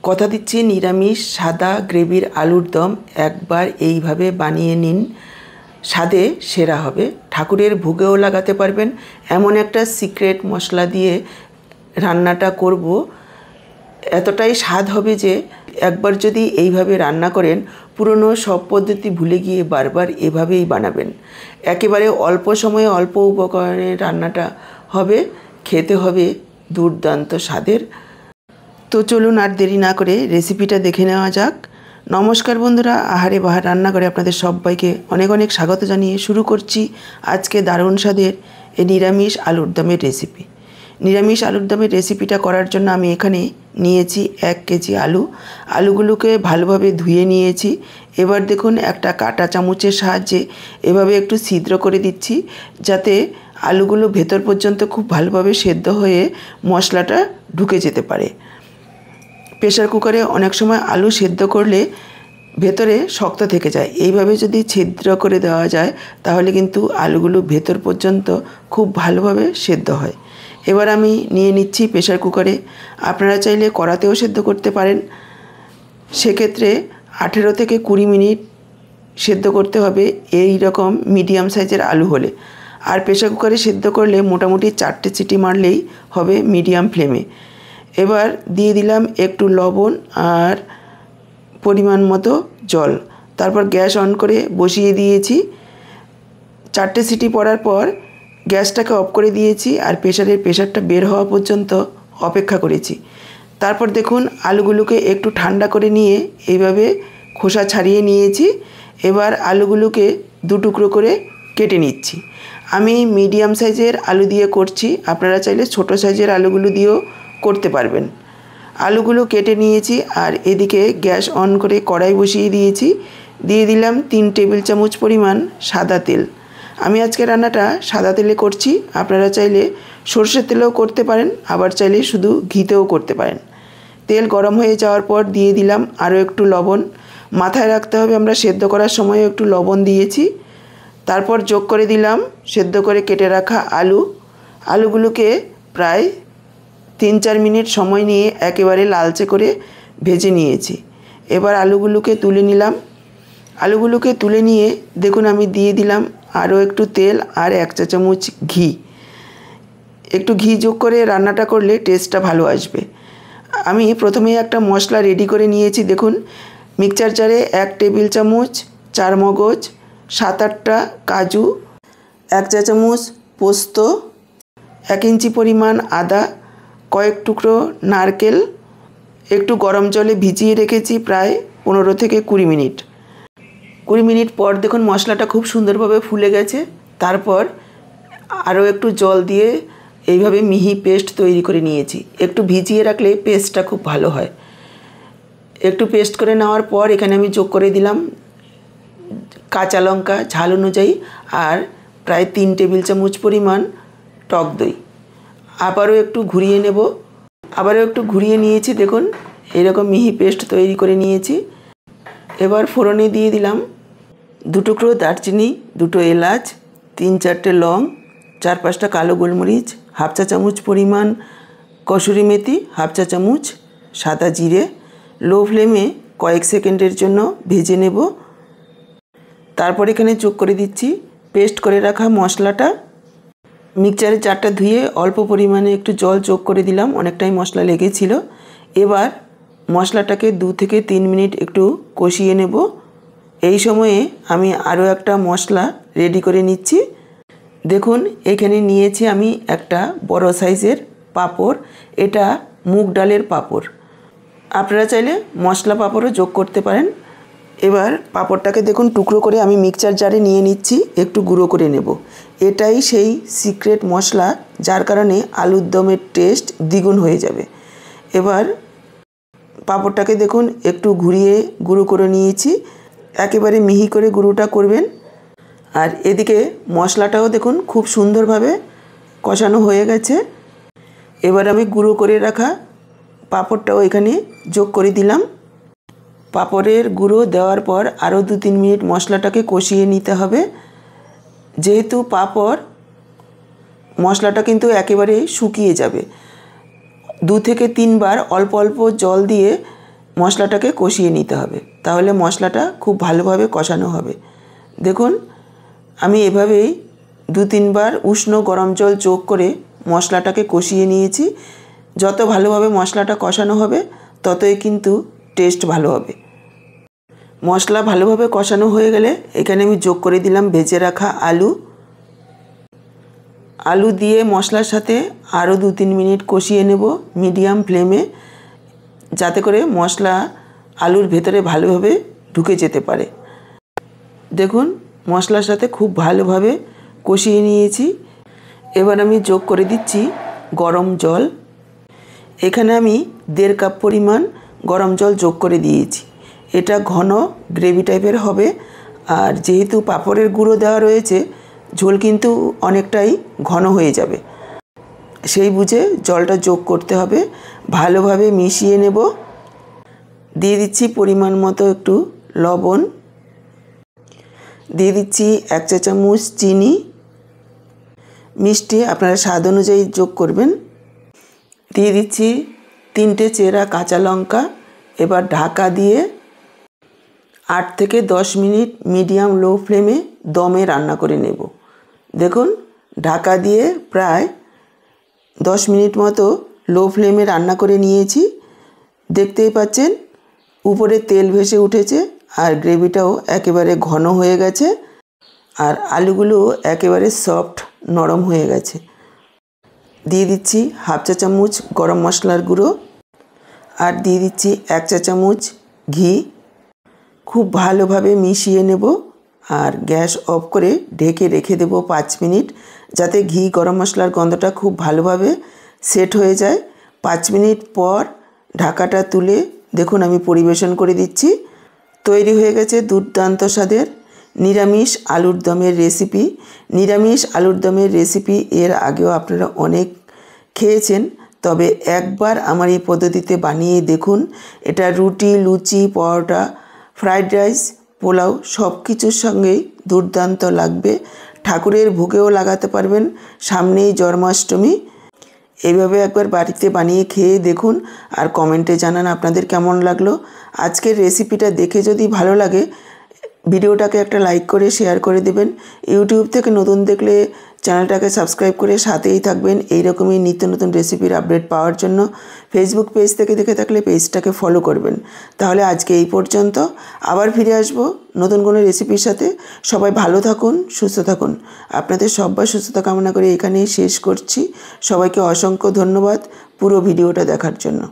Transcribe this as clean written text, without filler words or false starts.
কথা দিচ্ছি নিরামিষ সাদা গ্রেভির আলুর দম একবার এইভাবে বানিয়ে নিন, স্বাদে সেরা হবে। ঠাকুরের ভোগেও লাগাতে পারবেন। এমন একটা সিক্রেট মশলা দিয়ে রান্নাটা করব, এতটাই স্বাদ হবে যে একবার যদি এইভাবে রান্না করেন পুরনো সব পদ্ধতি ভুলে গিয়ে বারবার এভাবেই বানাবেন। একেবারে অল্প সময়ে অল্প উপকরণে রান্নাটা হবে, খেতে হবে দুর্দান্ত স্বাদের। তো চলুন আর দেরি না করে রেসিপিটা দেখে নেওয়া যাক। নমস্কার বন্ধুরা, আহারে বাহার রান্নাঘরে আপনাদের সবাইকে অনেক অনেক স্বাগত জানিয়ে শুরু করছি আজকে দারুণ স্বাদের এই নিরামিষ আলুর দমের রেসিপি। নিরামিষ আলুর দমের রেসিপিটা করার জন্য আমি এখানে নিয়েছি 1 কেজি আলু। আলুগুলোকে ভালোভাবে ধুয়ে নিয়েছি। এবার দেখুন একটা কাঁটা চামচের সাহায্যে এভাবে একটু ছিদ্র করে দিচ্ছি, যাতে আলুগুলো ভেতর পর্যন্ত খুব ভালোভাবে সেদ্ধ হয়ে মশলাটা ঢুকে যেতে পারে। প্রেশার কুকারে অনেক সময় আলু সেদ্ধ করলে ভেতরে শক্ত থেকে যায়, এইভাবে যদি ছিদ্র করে দেওয়া যায় তাহলে কিন্তু আলুগুলো ভেতর পর্যন্ত খুব ভালোভাবে সেদ্ধ হয়। এবার আমি নিয়ে নিচ্ছি প্রেশার কুকারে। আপনারা চাইলে কড়াতেও সেদ্ধ করতে পারেন। সেক্ষেত্রে 18 থেকে 20 মিনিট সেদ্ধ করতে হবে এই রকম মিডিয়াম সাইজের আলু হলে। আর প্রেশার কুকারে সেদ্ধ করলে মোটামুটি 4টে সিটি মারলেই হবে মিডিয়াম ফ্লেমে। এবার দিয়ে দিলাম একটু লবণ আর পরিমাণ মতো জল। তারপর গ্যাস অন করে বসিয়ে দিয়েছি। 4টে সিটি পড়ার পর গ্যাসটাকে অফ করে দিয়েছি আর প্রেশারটা বের হওয়া পর্যন্ত অপেক্ষা করেছি। তারপর দেখুন আলুগুলোকে একটু ঠান্ডা করে নিয়ে এইভাবে খোসা ছাড়িয়ে নিয়েছি। এবার আলুগুলোকে 2 টুকরো করে কেটে নিচ্ছি। আমি মিডিয়াম সাইজের আলু দিয়ে করছি, আপনারা চাইলে ছোট সাইজের আলুগুলো দিয়েও করতে পারবেন। আলুগুলো কেটে নিয়েছি আর এদিকে গ্যাস অন করে কড়াই বসিয়ে দিয়েছি। দিয়ে দিলাম 3 টেবিল চামচ পরিমাণ সাদা তেল। আমি আজকে রান্নাটা সাদা তেলে করছি, আপনারা চাইলে সরষের তেলেও করতে পারেন, আবার চাইলে শুধু ঘিতেও করতে পারেন। তেল গরম হয়ে যাওয়ার পর দিয়ে দিলাম আরও একটু লবণ। মাথায় রাখতে হবে আমরা সেদ্ধ করার সময় একটু লবণ দিয়েছি। তারপর যোগ করে দিলাম সেদ্ধ করে কেটে রাখা আলুগুলোকে প্রায় 3-4 মিনিট সময় নিয়ে একেবারে লালচে করে ভেজে নিয়েছি। এবার আলুগুলোকে তুলে নিলাম। আলুগুলোকে তুলে নিয়ে দেখুন আমি দিয়ে দিলাম আরও একটু তেল আর 1 চা চামচ ঘি। একটু ঘি যোগ করে রান্নাটা করলে টেস্টটা ভালো আসবে। আমি প্রথমেই একটা মশলা রেডি করে নিয়েছি। দেখুন মিক্সচার জারে 1 টেবিল চামচ চারমগজ, 7-8টা কাজু, 1 চা চামচ পোস্ত, 1 ইঞ্চি পরিমাণ আদা, কয়েক টুকরো নারকেল একটু গরম জলে ভিজিয়ে রেখেছি প্রায় 15 থেকে 20 মিনিট। 20 মিনিট পর দেখুন মশলাটা খুব সুন্দরভাবে ফুলে গেছে। তারপর আরও একটু জল দিয়ে এইভাবে মিহি পেস্ট তৈরি করে নিয়েছি। একটু ভিজিয়ে রাখলে পেস্টটা খুব ভালো হয়। একটু পেস্ট করে নেওয়ার পর এখানে আমি যোগ করে দিলাম কাঁচা লঙ্কা ঝাল অনুযায়ী আর প্রায় 3 টেবিল চামচ পরিমাণ টক দই। আবারও একটু ঘুরিয়ে নেব। আবারও একটু ঘুরিয়ে নিয়েছি। দেখুন এরকম মিহি পেস্ট তৈরি করে নিয়েছি। এবার ফোড়নে দিয়ে দিলাম 2 টুকরো দারচিনি, 2টো এলাচ, 3-4টে লং, 4-5টা কালো গোলমরিচ, 1/2 চা চামচ পরিমাণ কসুরি মেথি, 1/2 চা চামচ সাদা জিরে। লো ফ্লেমে কয়েক সেকেন্ডের জন্য ভেজে নেব। তারপর এখানে যোগ করে দিচ্ছি পেস্ট করে রাখা মশলাটা। মিক্সচারে জারটা ধুয়ে অল্প পরিমাণে একটু জল যোগ করে দিলাম, অনেকটাই মশলা লেগেছিল। এবার মশলাটাকে 2 থেকে 3 মিনিট একটু কষিয়ে নেব। এই সময়ে আমি আরও একটা মশলা রেডি করে নিচ্ছি। দেখুন এখানে নিয়েছি আমি একটা বড় সাইজের পাঁপড়, এটা মুগ ডালের পাঁপড়। আপনারা চাইলে মশলা পাঁপড়ও যোগ করতে পারেন। এবার পাঁপড়টাকে দেখুন টুকরো করে আমি মিক্সচার জারে নিয়ে নিচ্ছি, একটু গুঁড়ো করে নেব। এটাই সেই সিক্রেট মশলা যার কারণে আলুর দমের টেস্ট দ্বিগুণ হয়ে যাবে। এবার পাঁপড়টাকে দেখুন একটু ঘুরিয়ে গুঁড়ো করে নিয়েছি, একেবারে মিহি করে গুঁড়োটা করবেন। আর এদিকে মশলাটাও দেখুন খুব সুন্দরভাবে কষানো হয়ে গেছে। এবার আমি গুঁড়ো করে রাখা পাঁপড়টাও এখানে যোগ করে দিলাম। পাঁপড়ের গুঁড়ো দেওয়ার পর আরও 2-3 মিনিট মশলাটাকে কষিয়ে নিতে হবে। যেহেতু পাঁপড় মশলাটা কিন্তু একেবারে শুকিয়ে যাবে, 2 থেকে 3 বার অল্প অল্প জল দিয়ে মশলাটাকে কষিয়ে নিতে হবে, তাহলে মশলাটা খুব ভালোভাবে কষানো হবে। দেখুন আমি এভাবেই 2-3 বার উষ্ণ গরম জল যোগ করে মশলাটাকে কষিয়ে নিয়েছি। যত ভালোভাবে মশলাটা কষানো হবে ততই কিন্তু টেস্ট ভালো হবে। মশলা ভালোভাবে কষানো হয়ে গেলে এখানে আমি যোগ করে দিলাম ভেজে রাখা আলু দিয়ে মশলার সাথে আরও 2-3 মিনিট কষিয়ে নেব মিডিয়াম ফ্লেমে, যাতে করে মশলা আলুর ভেতরে ভালোভাবে ঢুকে যেতে পারে। দেখুন মশলার সাথে খুব ভালোভাবে কষিয়ে নিয়েছি। এবার আমি যোগ করে দিচ্ছি গরম জল। এখানে আমি 1.5 কাপ পরিমাণ গরম জল যোগ করে দিয়েছি। এটা ঘন গ্রেভি টাইপের হবে, আর যেহেতু পাঁপড়ের গুঁড়ো দেওয়া রয়েছে ঝোল কিন্তু অনেকটাই ঘন হয়ে যাবে, সেই বুঝে জলটা যোগ করতে হবে। ভালোভাবে মিশিয়ে নেব। দিয়ে দিচ্ছি পরিমাণ মতো একটু লবণ, দিয়ে দিচ্ছি 1 চা চামচ চিনি, মিষ্টি আপনারা স্বাদ অনুযায়ী যোগ করবেন। দিয়ে দিচ্ছি 3টে চেরা কাঁচা লঙ্কা। এবার ঢাকা দিয়ে 8 থেকে 10 মিনিট মিডিয়াম লো ফ্লেমে দমে রান্না করে নেব। দেখুন ঢাকা দিয়ে প্রায় 10 মিনিট মতো লো ফ্লেমে রান্না করে নিয়েছি। দেখতেই পাচ্ছেন উপরে তেল ভেসে উঠেছে আর গ্রেভিটাও একেবারে ঘন হয়ে গেছে, আর আলুগুলো একেবারে সফট নরম হয়ে গেছে। দিয়ে দিচ্ছি 1/2 চা চামচ গরম মশলার গুঁড়ো, আর দিয়ে দিচ্ছি 1 চা চামচ ঘি। খুব ভালোভাবে মিশিয়ে নেব আর গ্যাস অফ করে ঢেকে রেখে দেব 5 মিনিট, যাতে ঘি গরম মশলার গন্ধটা খুব ভালোভাবে সেট হয়ে যায়। 5 মিনিট পর ঢাকাটা তুলে দেখুন আমি পরিবেশন করে দিচ্ছি। তৈরি হয়ে গেছে দুর্দান্ত স্বাদের নিরামিষ আলুর দমের রেসিপি। নিরামিষ আলুর দমের রেসিপি এর আগেও আপনারা অনেক খেয়েছেন, তবে একবার আমার এই পদ্ধতিতে বানিয়ে দেখুন। এটা রুটি, লুচি, পরোটা, ফ্রাইড রাইস, পোলাও সব কিছুর সঙ্গেই দুর্দান্ত লাগবে। ঠাকুরের ভোগেও লাগাতে পারবেন, সামনেই জন্মাষ্টমী। এইভাবে একবার বাড়িতে বানিয়ে খেয়ে দেখুন আর কমেন্টে জানান আপনাদের কেমন লাগলো। আজকের রেসিপিটা দেখে যদি ভালো লাগে ভিডিওটাকে একটা লাইক করে শেয়ার করে দেবেন। ইউটিউব থেকে নতুন দেখলে চ্যানেলটাকে সাবস্ক্রাইব করে সাথেই থাকবেন এইরকমই নিত্য নতুন রেসিপির আপডেট পাওয়ার জন্য। ফেসবুক পেজ থেকে দেখে থাকলে পেজটাকে ফলো করবেন। তাহলে আজকে এই পর্যন্ত, আবার ফিরে আসবো নতুন কোনো রেসিপির সাথে। সবাই ভালো থাকুন, সুস্থ থাকুন। আপনাদের সবার সুস্থতা কামনা করে এখানেই শেষ করছি। সবাইকে অসংখ্য ধন্যবাদ পুরো ভিডিওটা দেখার জন্য।